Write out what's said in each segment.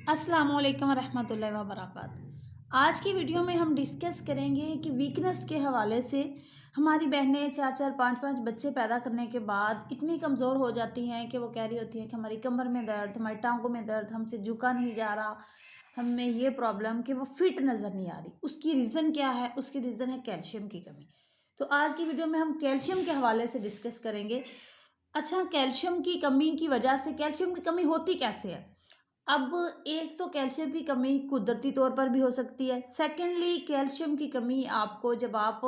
अस्सलाम वालेकुम रहमतुल्लाहि व बरकातहू। आज की वीडियो में हम डिस्कस करेंगे कि वीकनेस के हवाले से हमारी बहनें 4-4 5-5 बच्चे पैदा करने के बाद इतनी कमज़ोर हो जाती हैं कि वो कह रही होती हैं कि हमारी कमर में दर्द, हमारी टांगों में दर्द, हमसे झुका नहीं जा रहा, हमें ये प्रॉब्लम कि वो फिट नज़र नहीं आ रही। उसकी रीज़न क्या है? उसकी रीज़न है कैल्शियम की कमी। तो आज की वीडियो में हम कैल्शियम के हवाले से डिस्कस करेंगे। अच्छा, कैल्शियम की कमी की वजह से कैल्शियम की कमी होती कैसे है? अब एक तो कैल्शियम की कमी कुदरती तौर पर भी हो सकती है। सेकेंडली कैल्शियम की कमी आपको जब आप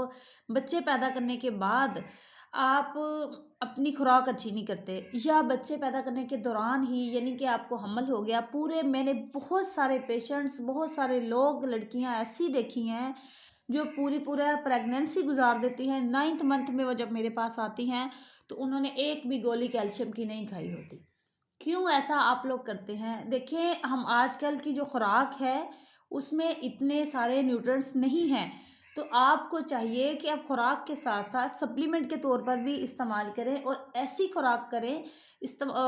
बच्चे पैदा करने के बाद आप अपनी खुराक अच्छी नहीं करते या बच्चे पैदा करने के दौरान ही यानी कि आपको हमल हो गया पूरे मैंने बहुत सारे पेशेंट्स बहुत सारे लोग लड़कियां ऐसी देखी हैं जो पूरा प्रेगनेंसी गुजार देती हैं। 9th मंथ में वो जब मेरे पास आती हैं तो उन्होंने एक भी गोली कैल्शियम की नहीं खाई होती। क्यों ऐसा आप लोग करते हैं? देखिए, हम आजकल की जो खुराक है, उसमें इतने सारे न्यूट्रिएंट्स नहीं हैं। तो आपको चाहिए कि आप खुराक के साथ-साथ सप्लीमेंट के तौर पर भी इस्तेमाल करें और ऐसी खुराक करें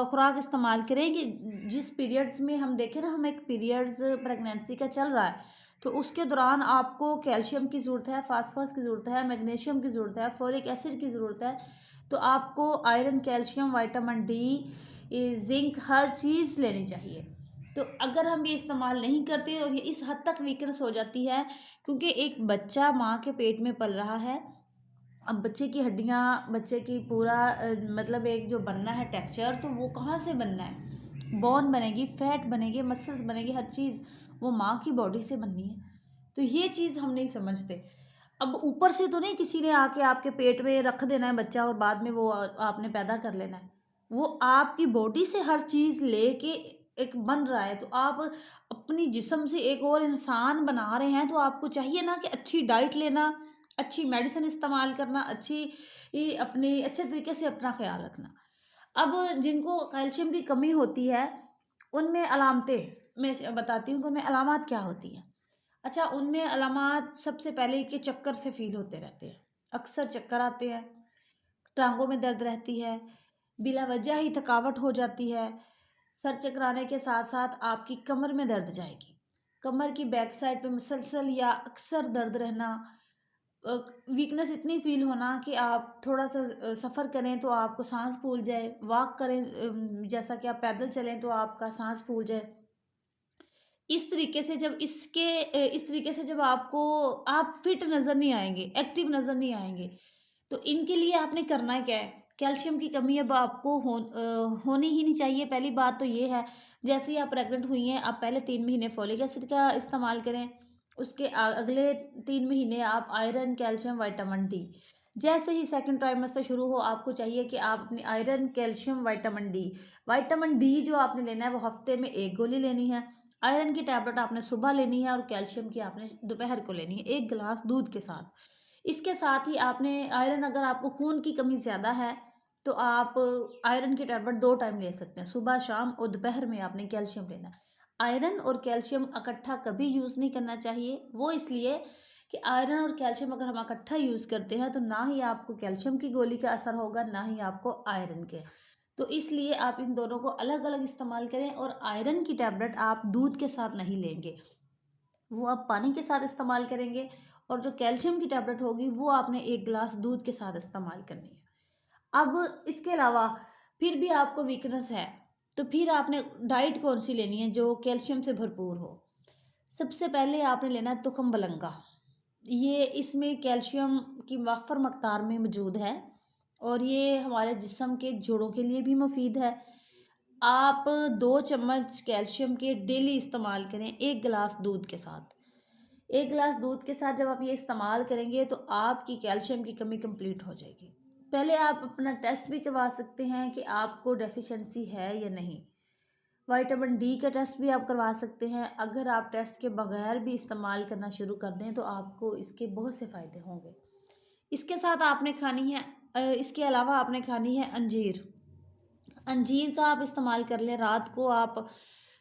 खुराक इस्तेमाल करें कि जिस पीरियड्स में हम देखें ना, हम एक पीरियड्स प्रेगनेंसी का चल रहा है, तो उसके दौरान आपको कैल्शियम की ज़रूरत है, फास्फोरस की ज़रूरत है, मैग्नीशियम की ज़रूरत है, फोलिक एसिड की ज़रूरत है। तो आपको आयरन, कैल्शियम, विटामिन डी, ये ज़िंक हर चीज़ लेनी चाहिए। तो अगर हम ये इस्तेमाल नहीं करते और ये इस हद तक वीकनेस हो जाती है क्योंकि एक बच्चा माँ के पेट में पल रहा है। अब बच्चे की हड्डियाँ, बच्चे की पूरा मतलब एक जो बनना है टेक्सचर, तो वो कहाँ से बनना है? बोन बनेगी, फैट बनेगी, मसल्स बनेगी, हर चीज़ वो माँ की बॉडी से बननी है। तो ये चीज़ हम नहीं समझते। अब ऊपर से तो नहीं किसी ने आके आपके पेट में रख देना है बच्चा और बाद में वो आपने पैदा कर लेना है। वो आपकी बॉडी से हर चीज़ लेके एक बन रहा है, तो आप अपनी जिस्म से एक और इंसान बना रहे हैं, तो आपको चाहिए ना कि अच्छी डाइट लेना, अच्छी मेडिसिन इस्तेमाल करना, अच्छी अपनी अच्छे तरीके से अपना ख़्याल रखना। अब जिनको कैल्शियम की कमी होती है, उनमें अलामतें मैं बताती हूँ कि उनमें अलामात क्या होती हैं। अच्छा, उनमें अलामात सबसे पहले कि चक्कर से फ़ील होते रहते हैं। अक्सर चक्कर आते हैं, टाँगों में दर्द रहती है, बिला वजह ही थकावट हो जाती है। सर चकराने के साथ-साथ आपकी कमर में दर्द जाएगी। कमर की बैक साइड पे मसलसल या अक्सर दर्द रहना, अ, वीकनेस इतनी फ़ील होना कि आप थोड़ा-सा सफ़र करें तो आपको साँस फूल जाए, वॉक करें जैसा कि आप पैदल चलें तो आपका साँस फूल जाए। इस तरीके से जब आपको आप फिट नज़र नहीं आएँगे, एक्टिव नज़र नहीं आएँगे, तो इनके लिए आपने करना क्या है? कैल्शियम की कमी अब आपको होनी ही नहीं चाहिए। पहली बात तो ये है, जैसे ही आप प्रेग्नेंट हुई हैं, आप पहले 3 महीने फोलिक एसिड का इस्तेमाल करें। उसके अगले 3 महीने आप आयरन, कैल्शियम, विटामिन डी। जैसे ही सेकंड ट्राइमेस्टर शुरू हो, आपको चाहिए कि आप अपनी आयरन, कैल्शियम, विटामिन डी जो आपने लेना है, वो हफ्ते में 1 गोली लेनी है। आयरन की टैबलेट आपने सुबह लेनी है और कैल्शियम की आपने दोपहर को लेनी है, 1 गिलास दूध के साथ। इसके साथ ही आपने आयरन, अगर आपको खून की कमी ज़्यादा है, तो आप आयरन की टैबलेट 2 टाइम ले सकते हैं, सुबह, शाम और दोपहर में आपने कैल्शियम लेना है। आयरन और कैल्शियम इकट्ठा कभी यूज़ नहीं करना चाहिए, वो इसलिए कि आयरन और कैल्शियम अगर हम इकट्ठा यूज़ करते हैं, तो ना ही आपको कैल्शियम की गोली का असर होगा, ना ही आपको आयरन के। तो इसलिए आप इन दोनों को अलग-अलग इस्तेमाल करें और आयरन की टैबलेट आप दूध के साथ नहीं लेंगे, वो आप पानी के साथ इस्तेमाल करेंगे और जो कैल्शियम की टैबलेट होगी, वो आपने 1 ग्लास दूध के साथ इस्तेमाल करनी है। अब इसके अलावा फिर भी आपको वीकनेस है, तो फिर आपने डाइट कौन-सी लेनी है जो कैल्शियम से भरपूर हो? सबसे पहले आपने लेना है तुखम बलंगा। ये इसमें कैल्शियम की वाफ़र मक़दार में मौजूद है और ये हमारे जिस्म के जोड़ों के लिए भी मुफ़ीद है। आप 2 चम्मच कैल्शियम के डेली इस्तेमाल करें 1 गिलास दूध के साथ। 1 गिलास दूध के साथ जब आप ये इस्तेमाल करेंगे तो आपकी कैल्शियम की कमी कंप्लीट हो जाएगी। पहले आप अपना टेस्ट भी करवा सकते हैं कि आपको डेफ़िशिएंसी है या नहीं। विटामिन डी का टेस्ट भी आप करवा सकते हैं। अगर आप टेस्ट के बगैर भी इस्तेमाल करना शुरू कर दें तो आपको इसके बहुत से फ़ायदे होंगे। इसके साथ आपने खानी है इसके अलावा आपने खानी है अंजीर। अंजीर का आप इस्तेमाल कर लें, रात को आप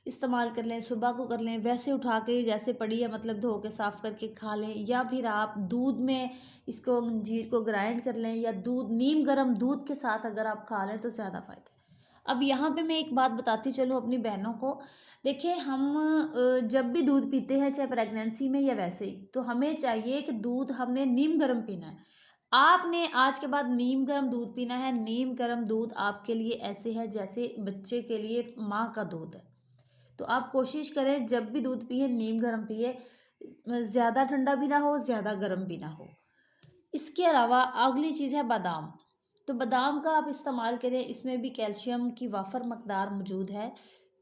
इस्तेमाल कर लें, सुबह को कर लें, वैसे उठा के जैसे पड़ी है मतलब धो के साफ़ करके खा लें या फिर आप दूध में इसको अंजीर को ग्राइंड कर लें या दूध नीम गर्म दूध के साथ अगर आप खा लें तो ज़्यादा फ़ायदा है। अब यहाँ पे मैं एक बात बताती चलूँ अपनी बहनों को। देखिए हम जब भी दूध पीते हैं, चाहे प्रेगनेंसी में या वैसे ही, तो हमें चाहिए कि दूध हमने नीम गर्म पीना है। आपने आज के बाद नीम गर्म दूध पीना है। नीम गर्म दूध आपके लिए ऐसे है जैसे बच्चे के लिए माँ का दूध है। तो आप कोशिश करें जब भी दूध पिए नीम गर्म पिए। ज़्यादा ठंडा भी ना हो, ज़्यादा गर्म भी ना हो। इसके अलावा अगली चीज़ है बादाम। तो बादाम का आप इस्तेमाल करें, इसमें भी कैल्शियम की वाफर मकदार मौजूद है।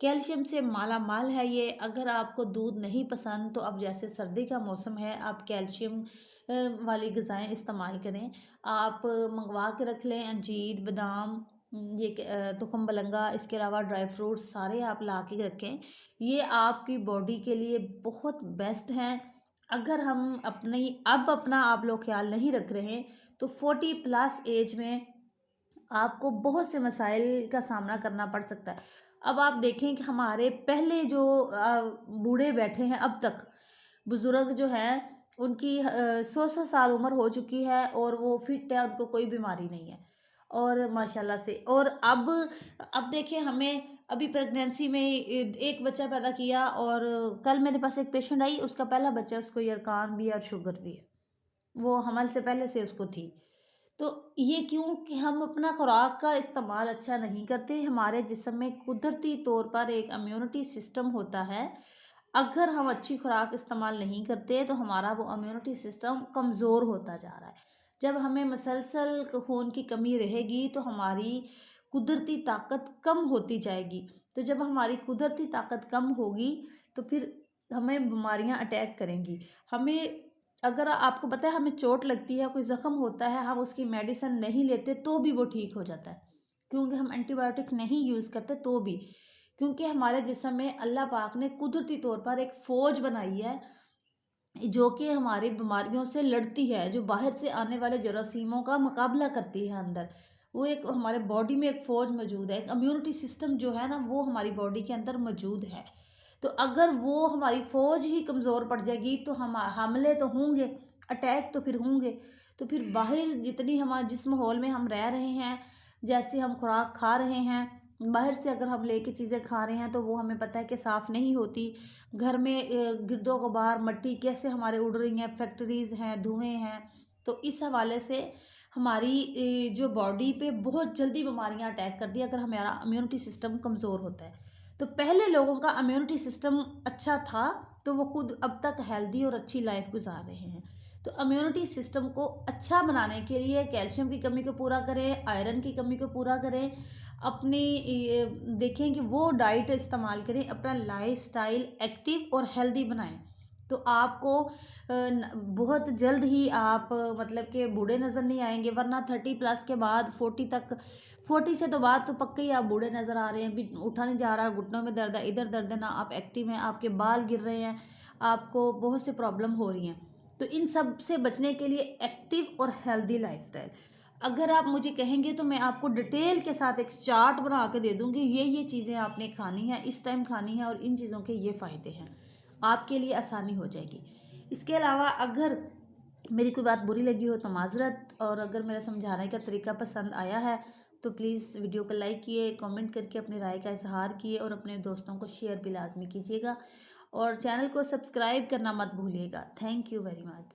कैल्शियम से माला माल है ये। अगर आपको दूध नहीं पसंद तो अब जैसे सर्दी का मौसम है, आप कैल्शियम वाली ग़िज़ाएँ इस्तेमाल करें। आप मंगवा के रख लें अंजीर, बादाम, तुखम बलंगा, इसके अलावा ड्राई फ्रूट्स सारे आप ला के रखें। ये आपकी बॉडी के लिए बहुत बेस्ट हैं। अगर हम अपना आप लोग ख्याल नहीं रख रहे हैं तो 40 प्लस एज में आपको बहुत से मसाइल का सामना करना पड़ सकता है। अब आप देखें कि हमारे पहले जो बूढ़े बैठे हैं अब तक, बुज़ुर्ग जो हैं उनकी 100-100 साल उम्र हो चुकी है और वो फिट है, उनको कोई बीमारी नहीं है और माशाल्लाह से। और अब देखिए हमें अभी प्रेगनेंसी में एक बच्चा पैदा किया और कल मेरे पास एक पेशेंट आई, उसका पहला बच्चा, उसको यरकान भी है और शुगर भी है। वो हमल से पहले से उसको थी। तो ये क्यों कि हम अपना खुराक का इस्तेमाल अच्छा नहीं करते। हमारे जिस्म में कुदरती तौर पर एक इम्यूनिटी सिस्टम होता है। अगर हम अच्छी खुराक इस्तेमाल नहीं करते तो हमारा वो इम्यूनिटी सिस्टम कमज़ोर होता जा रहा है। जब हमें मसलसल खून की कमी रहेगी तो हमारी कुदरती ताकत कम होती जाएगी। तो जब हमारी कुदरती ताकत कम होगी तो फिर हमें बीमारियां अटैक करेंगी। हमें, अगर आपको पता है हमें चोट लगती है, कोई ज़ख्म होता है, हम उसकी मेडिसिन नहीं लेते तो भी वो ठीक हो जाता है। क्योंकि हम एंटीबायोटिक नहीं यूज़ करते तो भी, क्योंकि हमारे जिस्म में अल्लाह पाक ने कुदरती तौर पर एक फ़ौज बनाई है जो कि हमारी बीमारियों से लड़ती है, जो बाहर से आने वाले जरासीमों का मुकाबला करती है अंदर। वो एक हमारे बॉडी में एक फ़ौज मौजूद है, एक इम्यूनिटी सिस्टम जो है ना वो हमारी बॉडी के अंदर मौजूद है। तो अगर वो हमारी फ़ौज ही कमज़ोर पड़ जाएगी तो हम हमले तो होंगे, अटैक तो फिर होंगे। तो फिर बाहर जितनी जिस माहौल में हम रह रहे हैं, जैसे हम खुराक खा रहे हैं, बाहर से अगर हम लेके चीज़ें खा रहे हैं तो वो हमें पता है कि साफ़ नहीं होती। घर में गिरदो गुबार, मट्टी कैसे हमारे उड़ रही हैं, फैक्ट्रीज़ हैं, धुएँ हैं। तो इस हवाले से हमारी जो बॉडी पे बहुत जल्दी बीमारियाँ अटैक करती है अगर हमारा इम्यूनिटी सिस्टम कमज़ोर होता है। तो पहले लोगों का इम्यूनिटी सिस्टम अच्छा था तो वो खुद अब तक हेल्दी और अच्छी लाइफ गुजार रहे हैं। तो इम्यूनिटी सिस्टम को अच्छा बनाने के लिए कैल्शियम की कमी को पूरा करें, आयरन की कमी को पूरा करें, अपनी देखें कि वो डाइट इस्तेमाल करें, अपना लाइफस्टाइल एक्टिव और हेल्दी बनाएं। तो आपको बहुत जल्द ही आप मतलब कि बूढ़े नज़र नहीं आएंगे। वरना 30 प्लस के बाद 40 तक, 40 से तो बाद तो पक्के ही आप बूढ़े नज़र आ रहे हैं। अभी उठा नहीं जा रहा, घुटनों में दर्द है, इधर दर्द है, ना आप एक्टिव हैं, आपके बाल गिर रहे हैं, आपको बहुत से प्रॉब्लम हो रही हैं। तो इन सब से बचने के लिए एक्टिव और हेल्दी लाइफस्टाइल, अगर आप मुझे कहेंगे तो मैं आपको डिटेल के साथ एक चार्ट बना के दे दूँगी, ये चीज़ें आपने खानी है, इस टाइम खानी है और इन चीज़ों के ये फ़ायदे हैं। आपके लिए आसानी हो जाएगी। इसके अलावा अगर मेरी कोई बात बुरी लगी हो तो माज़रत, और अगर मेरा समझाने का तरीका पसंद आया है तो प्लीज़ वीडियो को लाइक किए, कमेंट करके अपनी राय का इज़हार किए और अपने दोस्तों को शेयर भी लाज़मी कीजिएगा और चैनल को सब्सक्राइब करना मत भूलिएगा। Thank you very much.